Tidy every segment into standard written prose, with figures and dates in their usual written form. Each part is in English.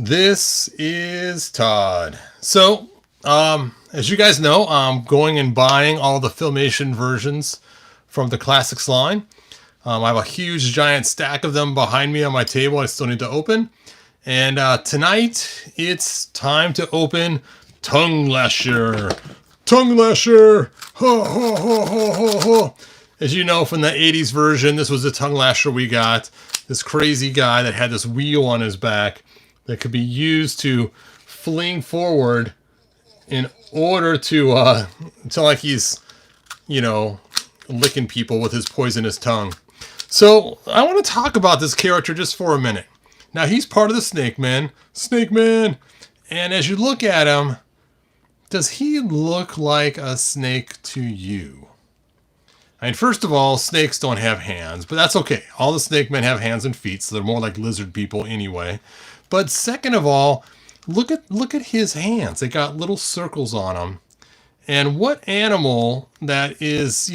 This is Todd. So, as you guys know, I'm going and buying all the Filmation versions from the Classics line. I have a huge giant stack of them behind me on my table I still need to open. And tonight, it's time to open Tung Lashor. Tung Lashor! Ho, ho, ho, ho, ho, ho. As you know from the 80s version, this was the Tung Lashor we got. This crazy guy that had this wheel on his back that could be used to fling forward in order to until like he's, licking people with his poisonous tongue. So I want to talk about this character just for a minute. Now he's part of the Snake Man. Snake Man! And as you look at him, does he look like a snake to you? I mean, first of all, snakes don't have hands, but that's okay. All the snake men have hands and feet, so they're more like lizard people anyway. But second of all, look at his hands. They got little circles on them. And what animal that is,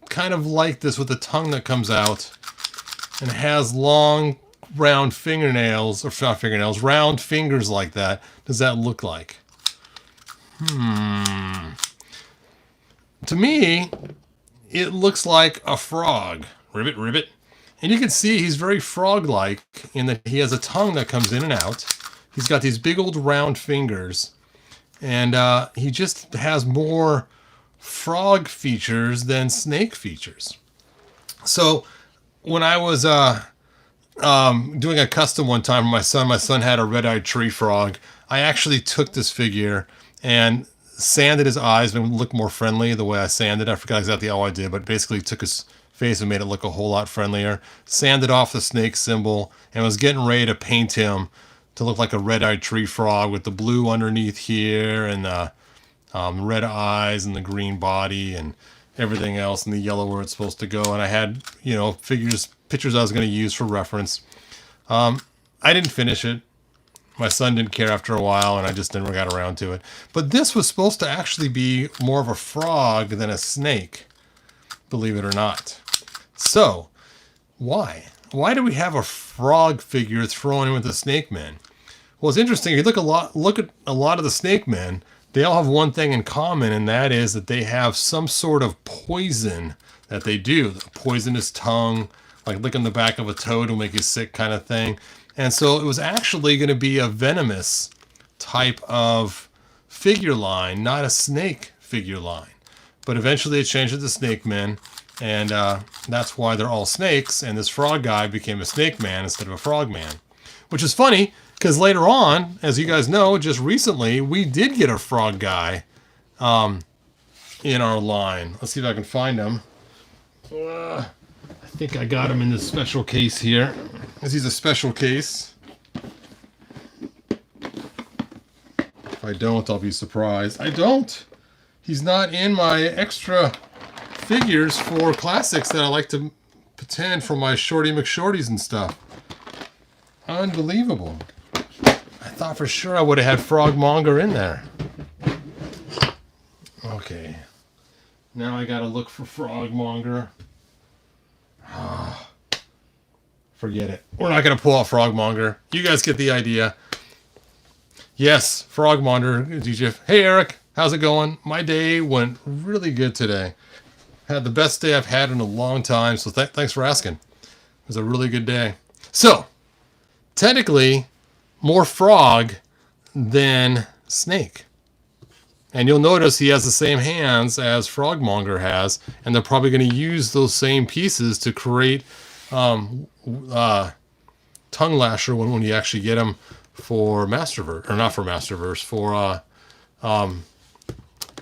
kind of like this with a tongue that comes out and has long, round fingernails, or not fingernails, round fingers like that, does that look like? To me, it looks like a frog. Ribbit, ribbit. And you can see he's very frog-like in that he has a tongue that comes in and out. He's got these big old round fingers. And he just has more frog features than snake features. So when I was doing a custom one time for my son had a red-eyed tree frog. I actually took this figure and sanded his eyes and look more friendly the way I sanded. I forgot exactly how I did, but basically took his face and made it look a whole lot friendlier. Sanded off the snake symbol and was getting ready to paint him to look like a red-eyed tree frog with the blue underneath here and the red eyes and the green body and everything else and the yellow where it's supposed to go. And I had, pictures I was going to use for reference. I didn't finish it. My son didn't care after a while, and I just never got around to it. But this was supposed to actually be more of a frog than a snake, believe it or not. So, why? Why do we have a frog figure thrown in with the Snake Men? Well, it's interesting. If you look at a lot of the Snake Men, they all have one thing in common, and that is that they have some sort of poison that they do. The poisonous tongue, like licking the back of a toad will make you sick kind of thing. And so it was actually going to be a venomous type of figure line, not a snake figure line. But eventually they changed it to Snake Men, and that's why they're all snakes, and this frog guy became a Snake Man instead of a Frog Man. Which is funny, because later on, as you guys know, just recently, we did get a frog guy in our line. Let's see if I can find him. I think I got him in this special case here. Because he's a special case. If I don't, I'll be surprised. I don't! He's not in my extra figures for classics that I like to pretend for my Shorty McShorties and stuff. Unbelievable. I thought for sure I would have had Frogmonger in there. Okay. Now I gotta look for Frogmonger. Forget it. We're not going to pull out Frogmonger. You guys get the idea. Yes, Frogmonger. DJ. Hey, Eric. How's it going? My day went really good today. Had the best day I've had in a long time, so thanks for asking. It was a really good day. So, technically, more frog than snake. And you'll notice he has the same hands as Frogmonger has, and they're probably going to use those same pieces to create Tung Lashor when you actually get him for Masterverse, or not for Masterverse, for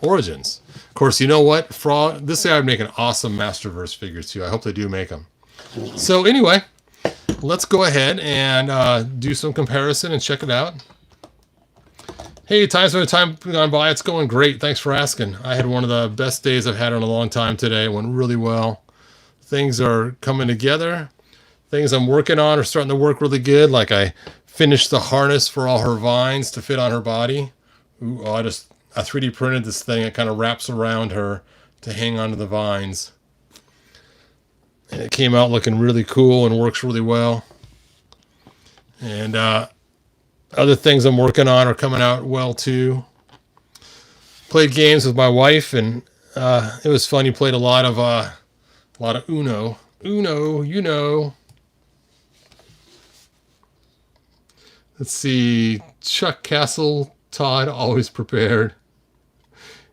Origins. Of course, you know what? This guy would make an awesome Masterverse figure too. I hope they do make them. So anyway, let's go ahead and do some comparison and check it out. Hey, times by time gone by, it's going great. Thanks for asking. I had one of the best days I've had in a long time today. It went really well. Things are coming together. Things I'm working on are starting to work really good. Like I finished the harness for all her vines to fit on her body. Ooh, I 3D printed this thing. It kind of wraps around her to hang onto the vines. And it came out looking really cool and works really well. And Other things I'm working on are coming out well too. Played games with my wife, and it was fun. You played a lot of Uno. Uno, you know. Let's see. Chuck Castle, Todd, always prepared.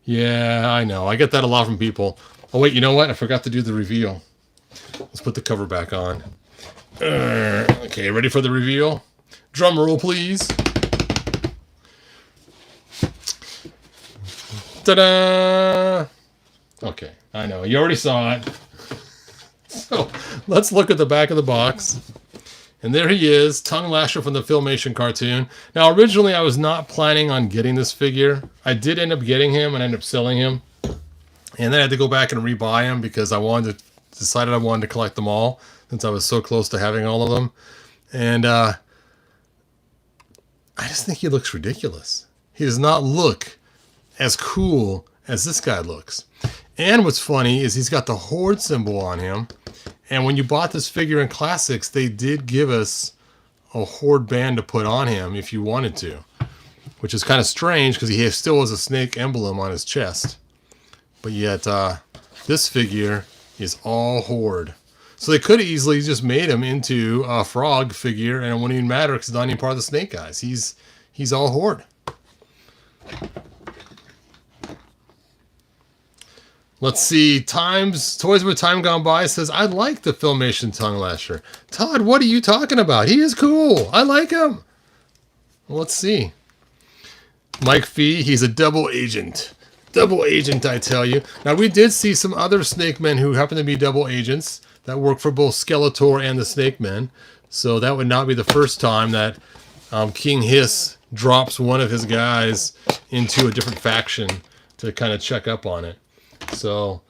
Yeah, I know. I get that a lot from people. Oh, wait, you know what? I forgot to do the reveal. Let's put the cover back on. Okay, ready for the reveal? Drum roll, please. Ta-da! Okay, I know. You already saw it. So, let's look at the back of the box. And there he is, Tung Lashor from the Filmation cartoon. Now, originally, I was not planning on getting this figure. I did end up getting him and ended up selling him. And then I had to go back and rebuy him because decided I wanted to collect them all since I was so close to having all of them. And I just think he looks ridiculous. He does not look as cool as this guy looks. And what's funny is he's got the Horde symbol on him. And when you bought this figure in Classics, they did give us a Horde band to put on him if you wanted to. Which is kind of strange because he still has a snake emblem on his chest. But yet, this figure is all Horde. So they could have easily just made him into a frog figure, and it wouldn't even matter because he's not even part of the snake guys. He's all Horde. Let's see. Toys with Time Gone By says, I like the Filmation Tung Lashor. Todd, what are you talking about? He is cool. I like him. Well, let's see. Mike Fee, he's a double agent. Double agent, I tell you. Now, we did see some other Snake Men who happen to be double agents that work for both Skeletor and the Snake Men. So that would not be the first time that King Hiss drops one of his guys into a different faction to kind of check up on it. So,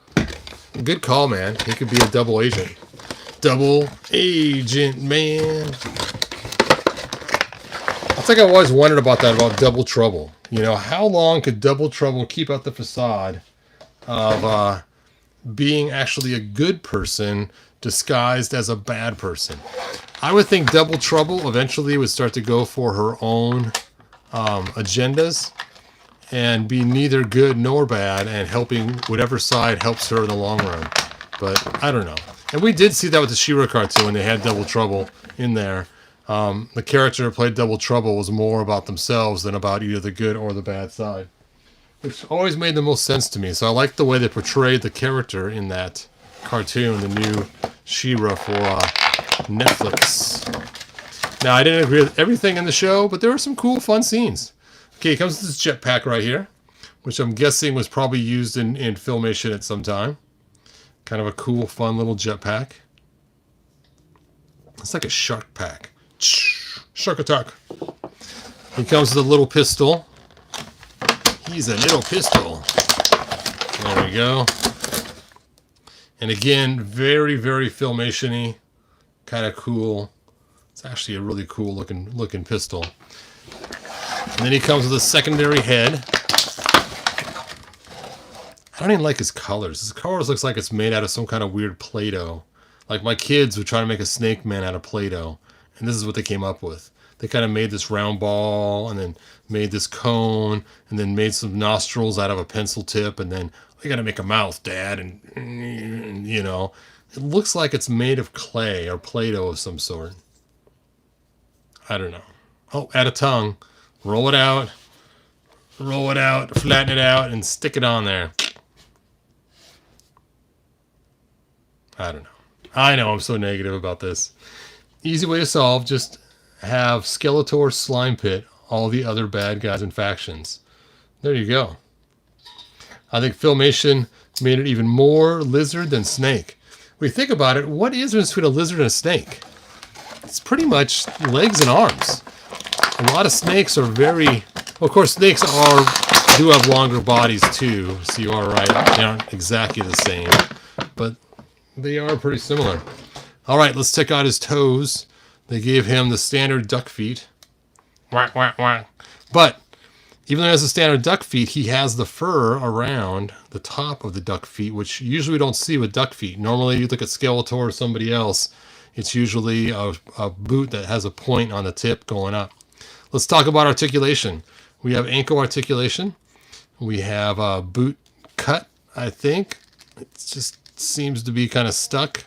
good call, man. He could be a double agent. Double agent, man. It's like I've always wondered about that, about Double Trouble. You know, how long could Double Trouble keep up the facade of being actually a good person disguised as a bad person? I would think Double Trouble eventually would start to go for her own agendas and be neither good nor bad and helping whatever side helps her in the long run. But I don't know. And we did see that with the She-Ra cartoon when they had Double Trouble in there. The character who played Double Trouble was more about themselves than about either the good or the bad side, which always made the most sense to me. So I like the way they portrayed the character in that cartoon, the new She-Ra for Netflix. Now, I didn't agree with everything in the show, but there were some cool, fun scenes. Okay, it comes with this jetpack right here, which I'm guessing was probably used in Filmation at some time. Kind of a cool, fun little jetpack. It's like a shark pack. Shark attack. He comes with a little pistol. He's a little pistol. There we go. And again, very, very Filmation-y. Kind of cool. It's actually a really cool looking pistol. And then he comes with a secondary head. I don't even like his colors. His colors looks like it's made out of some kind of weird Play-Doh. Like my kids were trying to make a Snake Man out of Play-Doh. And this is what they came up with. They kind of made this round ball and then made this cone and then made some nostrils out of a pencil tip. And then, we got to make a mouth, Dad. And, you know, it looks like it's made of clay or Play-Doh of some sort. I don't know. Oh, add a tongue. Roll it out, flatten it out, and stick it on there. I don't know. I know I'm so negative about this. Easy way to solve, just have Skeletor, Slime Pit, all the other bad guys and factions. There you go. I think Filmation made it even more lizard than snake. When you think about it, what is there between a lizard and a snake? It's pretty much legs and arms. A lot of snakes are very... Well, of course, snakes do have longer bodies, too. So you are right. They aren't exactly the same. But they are pretty similar. All right, let's check out his toes. They gave him the standard duck feet. Wah, wah, wah. But even though he has the standard duck feet, he has the fur around the top of the duck feet, which usually we don't see with duck feet. Normally, you look at Skeletor or somebody else, it's usually a boot that has a point on the tip going up. Let's talk about articulation. We have ankle articulation. We have a boot cut, I think. It just seems to be kind of stuck.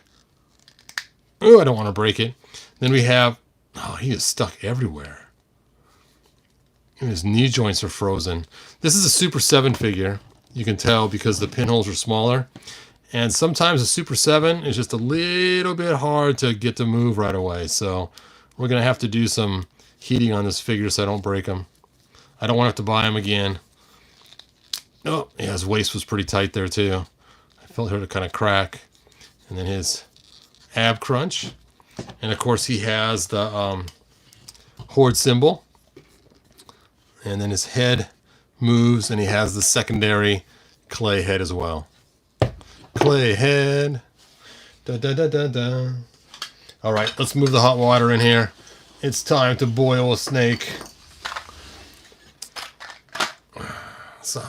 Oh, I don't want to break it. Then we have, oh, he is stuck everywhere. And his knee joints are frozen. This is a Super 7 figure. You can tell because the pinholes are smaller. And sometimes a Super 7 is just a little bit hard to get to move right away. So we're going to have to do some heating on this figure so I don't break him. I don't want to have to buy him again. Oh, yeah, his waist was pretty tight there too. I felt her to kind of crack. And then his ab crunch. And of course he has the horde symbol. And then his head moves and he has the secondary clay head as well. Clay head. Da, da, da, da, da. All right, let's move the hot water in here. It's time to boil a snake. So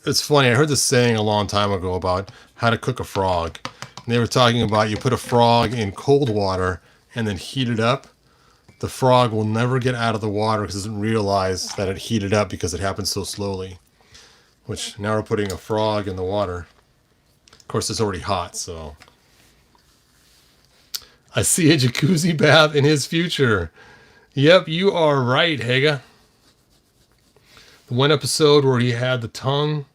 it's funny. I heard this saying a long time ago about how to cook a frog. And they were talking about you put a frog in cold water and then heat it up. The frog will never get out of the water because it doesn't realize that it heated up because it happens so slowly. Which now we're putting a frog in the water. Of course, it's already hot, so. I see a jacuzzi bath in his future. Yep, you are right, Haga. The one episode where he had the tongue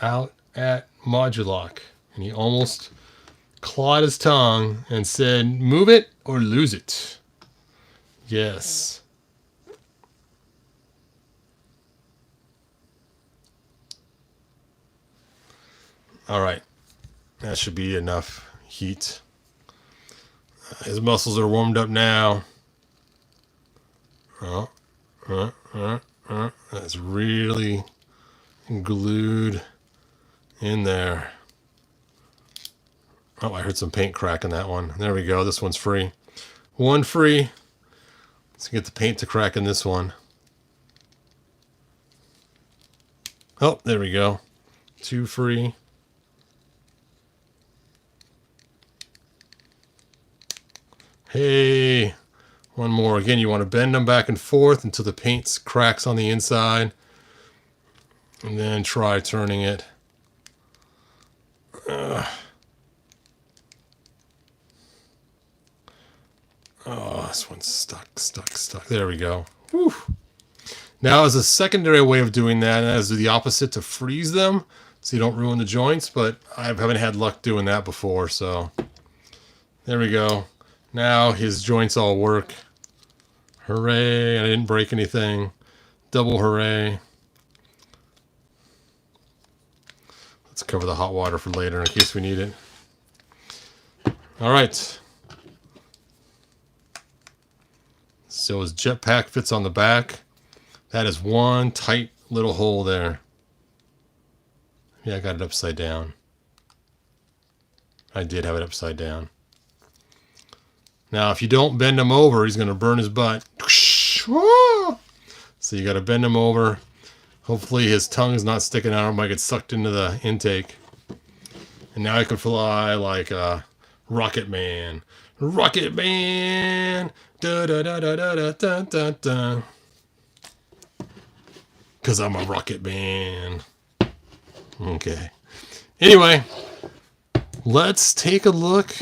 out at Modulok, and he almost clawed his tongue and said, move it or lose it. Yes. All right. That should be enough heat. His muscles are warmed up now. That's really glued in there. Oh, I heard some paint crack in that one. There we go. This one's free. One free. Let's get the paint to crack in this one. Oh, there we go. Two free. Hey, one more. Again, you want to bend them back and forth until the paint cracks on the inside. And then try turning it. Oh, this one's stuck. There we go. Whew. Now, as a secondary way of doing that, is the opposite to freeze them so you don't ruin the joints, but I haven't had luck doing that before, so there we go. Now his joints all work. Hooray, I didn't break anything. Double hooray. Let's cover the hot water for later in case we need it. All right. So his jetpack fits on the back. That is one tight little hole there. Yeah, I got it upside down. I did have it upside down. Now, if you don't bend him over, he's going to burn his butt. So you got to bend him over. Hopefully his tongue is not sticking out or might get sucked into the intake. And now I can fly like a Rocket Man. Rocket Man! Da da da da da da da da. Because I'm a Rocket Man. Okay. Anyway, let's take a look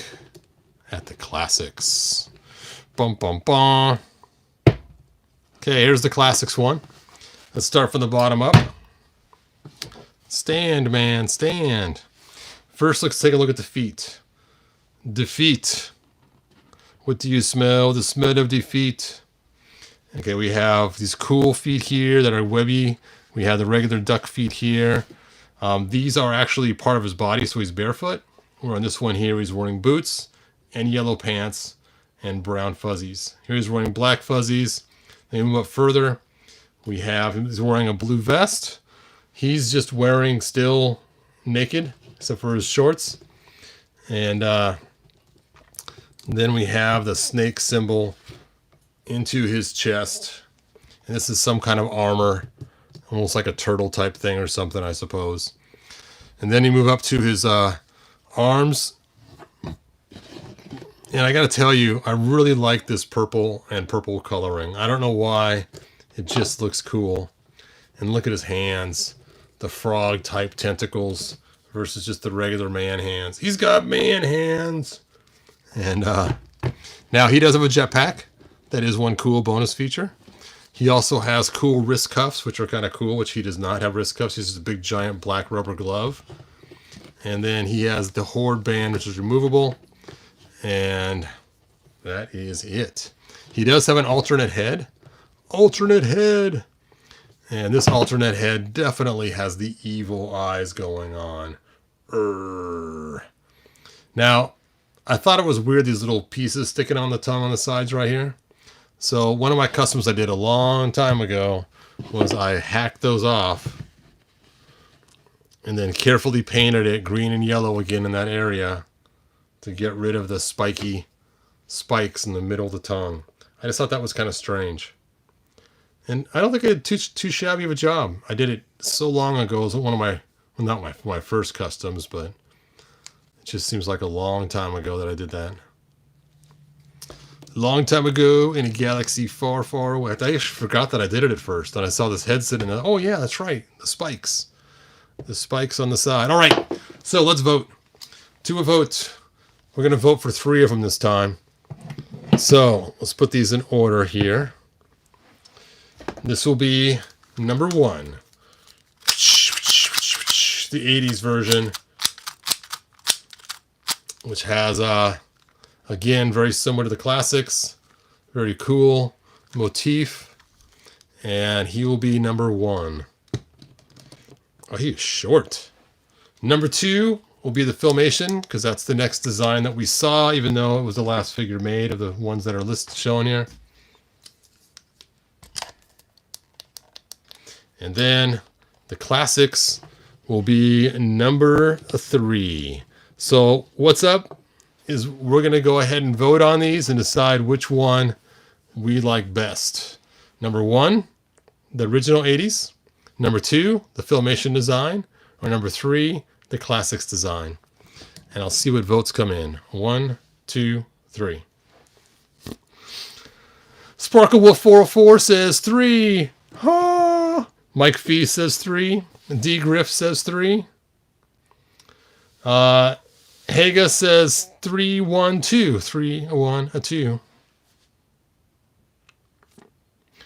at the classics. Bum, bum, bum. Okay, here's the classics one. Let's start from the bottom up. Stand, man, stand. First, let's take a look at the feet. Defeat. What do you smell? The smell of defeat. Okay, we have these cool feet here that are webby. We have the regular duck feet here. These are actually part of his body, so he's barefoot. Where on this one here, he's wearing boots and yellow pants and brown fuzzies. Here he's wearing black fuzzies. Then we move up further. We have him, he's wearing a blue vest. He's just wearing still naked, except for his shorts. And then we have the snake symbol into his chest. And this is some kind of armor, almost like a turtle type thing or something, I suppose. And then you move up to his arms. And I got to tell you, I really like this purple and purple coloring. I don't know why. It just looks cool. And look at his hands. The frog type tentacles versus just the regular man hands. He's got man hands. And now he does have a jetpack. That is one cool bonus feature. He also has cool wrist cuffs, which are kind of cool, which he does not have wrist cuffs. He has a big giant black rubber glove. And then he has the horde band, which is removable. And that is it. He does have an alternate head. Alternate head. And this alternate head definitely has the evil eyes going on. Now, I thought it was weird, these little pieces sticking on the tongue on the sides right here. So one of my customs I did a long time ago was I hacked those off and then carefully painted it green and yellow again in that area to get rid of the spiky spikes in the middle of the tongue. I just thought that was kind of strange. And I don't think I did too shabby of a job. I did it so long ago. It was one of my, well, not my first customs, but it just seems like a long time ago that I did that. Long time ago in a galaxy far, far away. I actually forgot that I did it at first. And I saw this head sitting there. Oh, yeah, that's right. The spikes. The spikes on the side. All right. So let's vote. To a vote. We're going to vote for 3 of them this time. So let's put these in order here. This will be number 1. The 80s version, which has, again, very similar to the classics. Very cool motif. And he will be number 1. Oh, he's short. Number 2 will be the Filmation, because that's the next design that we saw, even though it was the last figure made of the ones that are listed shown here. And then the classics will be number 3. So what's up is we're going to go ahead and vote on these and decide which one we like best. Number 1, the original 80s. Number 2, the Filmation design. Or number 3, the classics design. And I'll see what votes come in. 1, 2, 3. Sparkle Wolf 404 says 3. Ha! Mike Fee says 3. D. Griff says 3. Haga says 3, 1, 2. 3, 1, 2.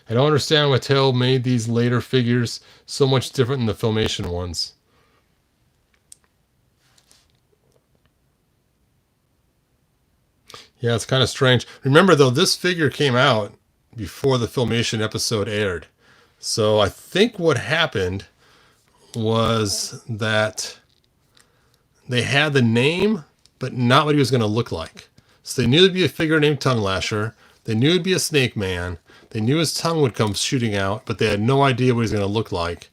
I don't understand why Mattel made these later figures so much different than the Filmation ones. Yeah, it's kind of strange. Remember, though, this figure came out before the Filmation episode aired. So I think what happened was that they had the name, but not what he was going to look like. So they knew there'd be a figure named Tung Lashor. They knew it'd be a snake man. They knew his tongue would come shooting out, but they had no idea what he was going to look like.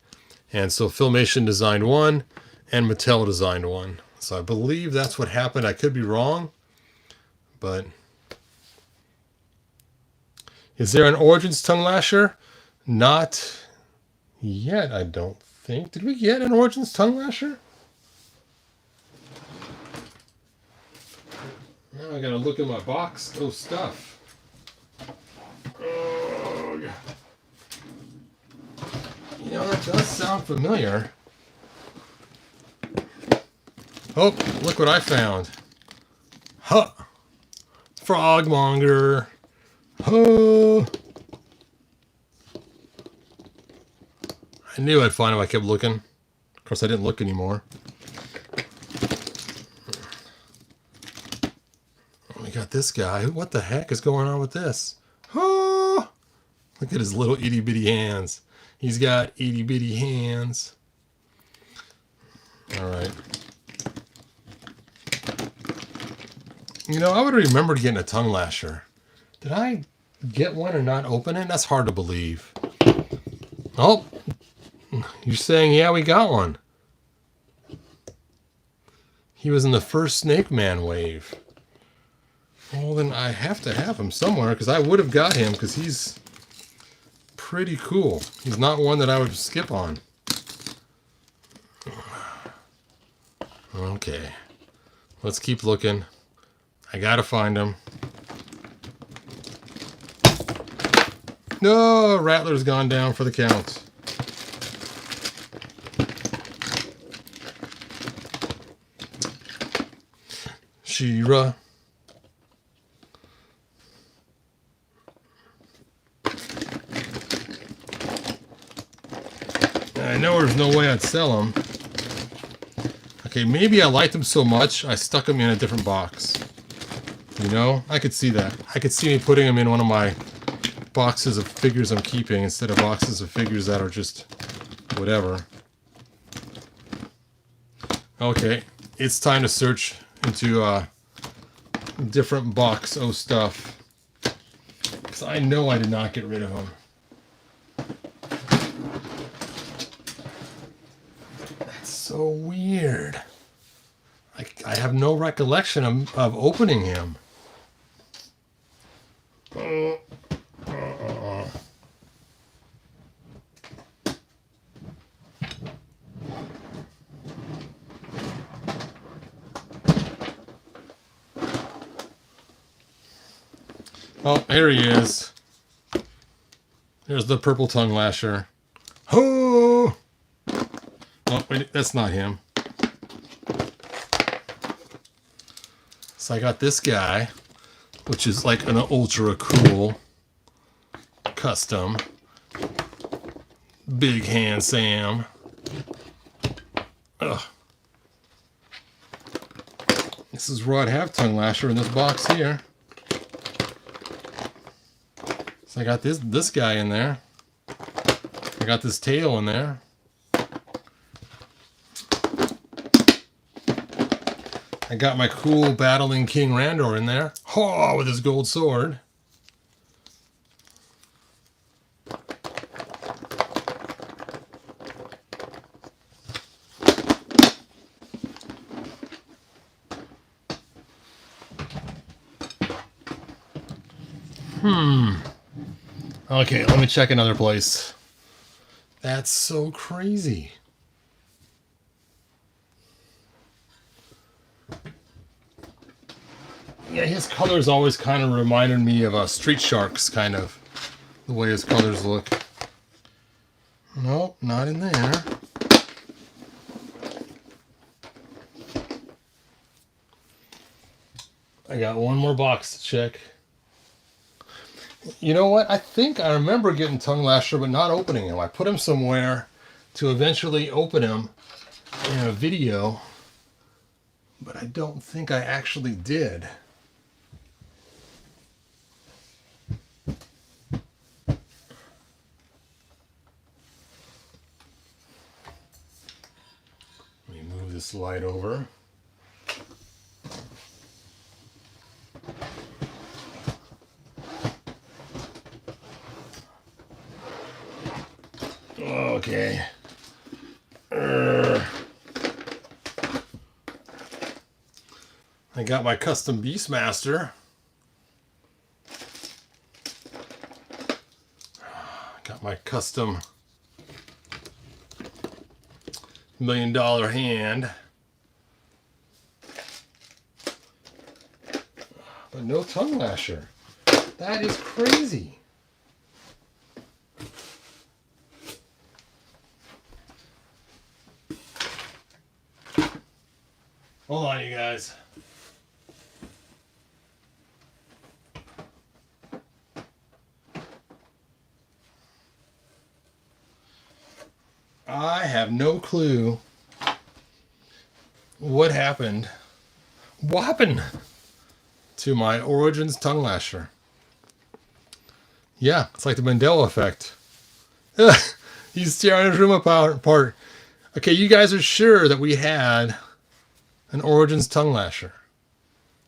And so Filmation designed one, and Mattel designed one. So I believe that's what happened. I could be wrong, but... Is there an Origins Tung Lashor? Not yet, I don't think. Did we get an Origins Tung Lashor? Now I gotta look in my box. Oh, stuff. Oh, you know, that does sound familiar. Oh, look what I found. Huh. Frogmonger. Huh. I knew I'd find him. I kept looking. Of course, I didn't look anymore. We got this guy. What the heck is going on with this? Oh, look at his little itty bitty hands. He's got itty bitty hands. All right. You know, I would have remembered getting a Tung Lashor. Did I get one and not open it? That's hard to believe. Oh, you're saying, yeah, we got one. He was in the first Snake Man wave. Well, then I have to have him somewhere, because I would have got him, because he's pretty cool. He's not one that I would skip on. Okay. Let's keep looking. I gotta find him. No, Rattler's gone down for the count. She-Ra. I know there's no way I'd sell them. Okay, maybe I liked them so much, I stuck them in a different box. You know, I could see that. I could see me putting them in one of my boxes of figures I'm keeping instead of boxes of figures that are just whatever. Okay, it's time to search into a different box of stuff. Because I know I did not get rid of them. That's so weird. I have no recollection of opening him. Oh, here he is. There's the purple Tung Lashor. Oh! Oh, wait, that's not him. So I got this guy, which is like an ultra cool custom. Big Hand Sam. Ugh. This is where I'd have Tung Lashor in this box here. So I got this guy in there. I got this tail in there. I got my cool battling King Randor in there. Oh, with his gold sword. Okay, let me check another place. That's so crazy. Yeah, his colors always kind of reminded me of Street Sharks, kind of. The way his colors look. Nope, not in there. I got one more box to check. You know what? I think I remember getting Tung Lashor, but not opening him. I put him somewhere to eventually open him in a video, but I don't think I actually did. Let me move this light over. Okay. I got my custom Beastmaster. Got my custom $1 million hand. But no Tung Lashor. That is crazy. Hold on, you guys. I have no clue what happened to my Origins Tung Lashor. Yeah, it's like the Mandela effect. He's tearing his room apart. Okay, you guys are sure that we had an Origins Tung Lashor.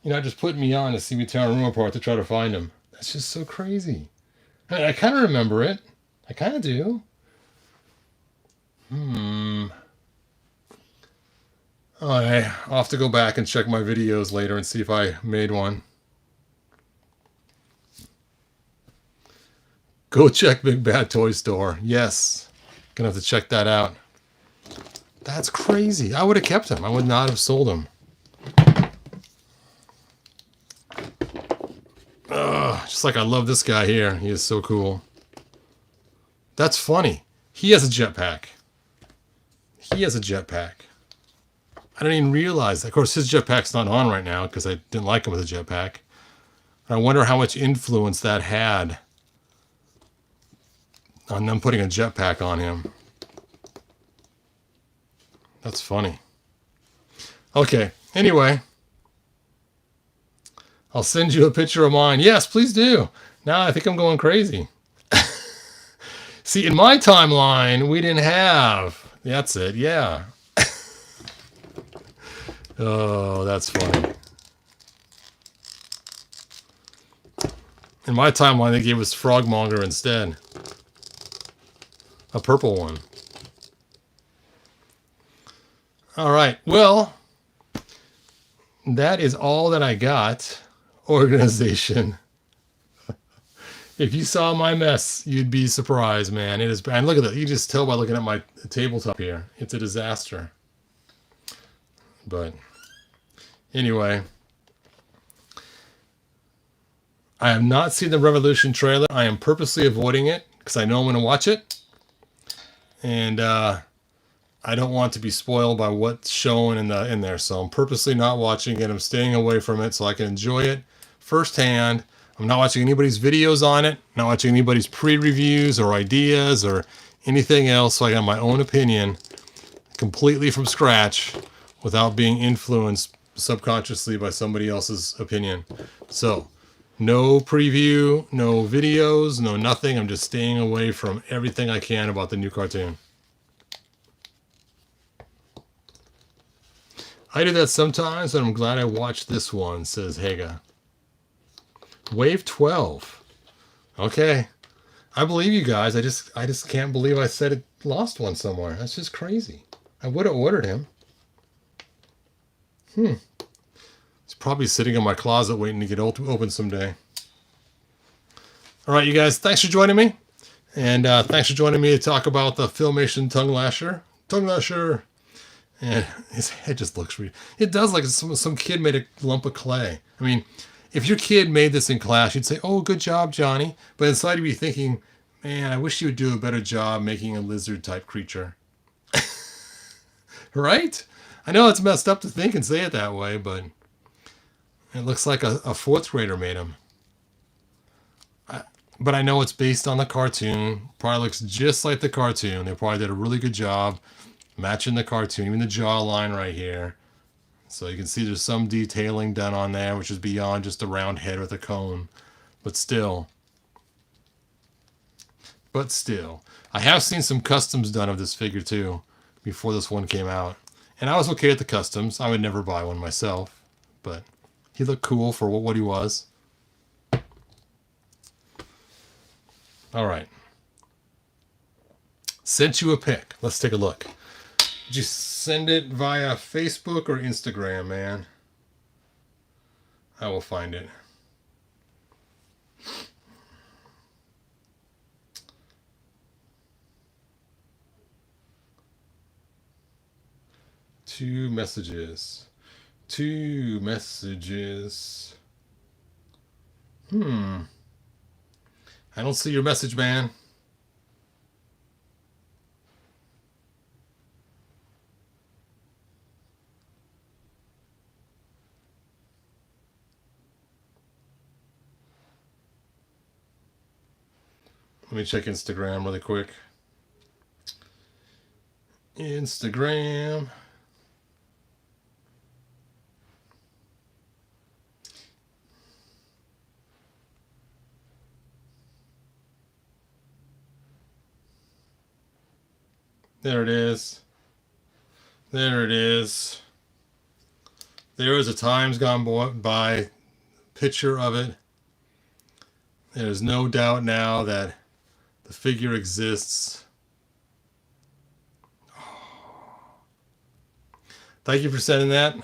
You're not just putting me on to see me tear a room apart to try to find him. That's just so crazy. I kind of remember it. I kind of do. Alright, I'll have to go back and check my videos later and see if I made one. Go check Big Bad Toy Store. Yes. Gonna have to check that out. That's crazy. I would have kept him. I would not have sold him. Just like I love this guy here. He is so cool. That's funny. He has a jetpack. He has a jetpack. I didn't even realize that. Of course, his jetpack's not on right now because I didn't like him with a jetpack. I wonder how much influence that had on them putting a jetpack on him. That's funny. Okay, anyway. I'll send you a picture of mine. Yes, please do. Now I think I'm going crazy. See, in my timeline, we didn't have... That's it, yeah. Oh, that's funny. In my timeline, they gave us Frogmonger instead. A purple one. All right, well, that is all that I got. Organization. If you saw my mess, you'd be surprised, man. It is, and look at that. You just tell by looking at my tabletop here. It's a disaster. But anyway, I have not seen the Revolution trailer. I am purposely avoiding it because I know I'm going to watch it. And I don't want to be spoiled by what's shown in there. So I'm purposely not watching it. I'm staying away from it so I can enjoy it firsthand. I'm not watching anybody's videos on it. Not watching anybody's pre-reviews or ideas or anything else. So I got my own opinion completely from scratch without being influenced subconsciously by somebody else's opinion. So no preview, no videos, no nothing. I'm just staying away from everything I can about the new cartoon. I do that sometimes, and I'm glad I watched this one, says Haga. Wave 12. Okay. I believe you guys. I just can't believe I said it lost one somewhere. That's just crazy. I would have ordered him. It's probably sitting in my closet waiting to get open someday. All right, you guys. Thanks for joining me. And thanks for joining me to talk about the Filmation Tung Lashor. Tung Lashor. And his head just looks real. It does, like some kid made a lump of clay. I mean, if your kid made this in class, you'd say, oh, good job, Johnny. But inside you'd be thinking, man, I wish you would do a better job making a lizard-type creature. Right? I know it's messed up to think and say it that way, but it looks like a fourth grader made him. But I know it's based on the cartoon. Probably looks just like the cartoon. They probably did a really good job matching the cartoon, even the jawline right here. So you can see there's some detailing done on there, which is beyond just a round head with a cone. But still. I have seen some customs done of this figure too, before this one came out. And I was okay with the customs. I would never buy one myself. But he looked cool for what he was. Alright. Sent you a pic. Let's take a look. Did you send it via Facebook or Instagram, man? I will find it. Two messages. I don't see your message, man. Let me check Instagram really quick. Instagram. There it is. There it is. There is a times gone by picture of it. There's no doubt now that the figure exists. Thank you for sending that.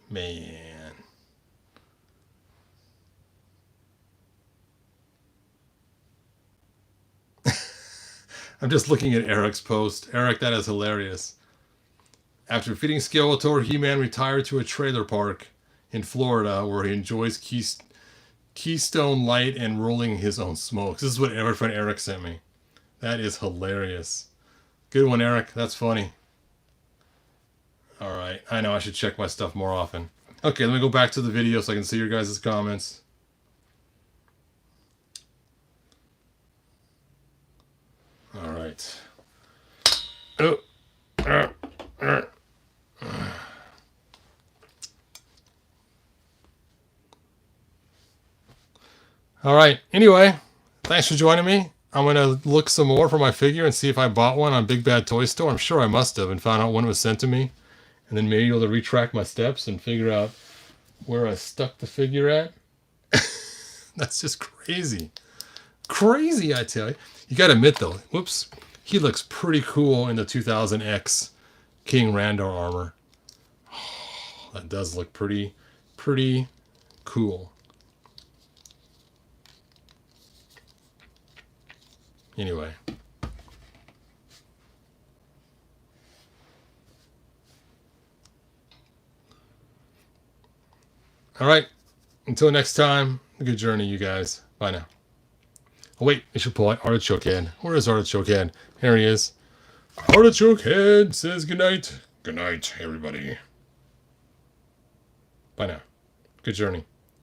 Man. I'm just looking at Eric's post. Eric, that is hilarious. After defeating Skeletor, He-Man retired to a trailer park in Florida where he enjoys Keystone Light and rolling his own smokes. This is what my friend Eric sent me. That is hilarious. Good one, Eric. That's funny. All right. I know I should check my stuff more often. Okay, let me go back to the video so I can see your guys' comments. All right. Oh. All right. Anyway, thanks for joining me. I'm going to look some more for my figure and see if I bought one on Big Bad Toy Store. I'm sure I must have, and found out when it was sent to me. And then maybe able to retrack my steps and figure out where I stuck the figure at. That's just crazy. Crazy, I tell you. You got to admit, though, whoops, he looks pretty cool in the 2000X King Randor armor. Oh, that does look pretty cool. Anyway. All right. Until next time, good journey, you guys. Bye now. Oh, wait. I should pull out Artichoke Head. Where is Artichoke Head? Here he is. Artichoke Head says goodnight. Good night, everybody. Bye now. Good journey.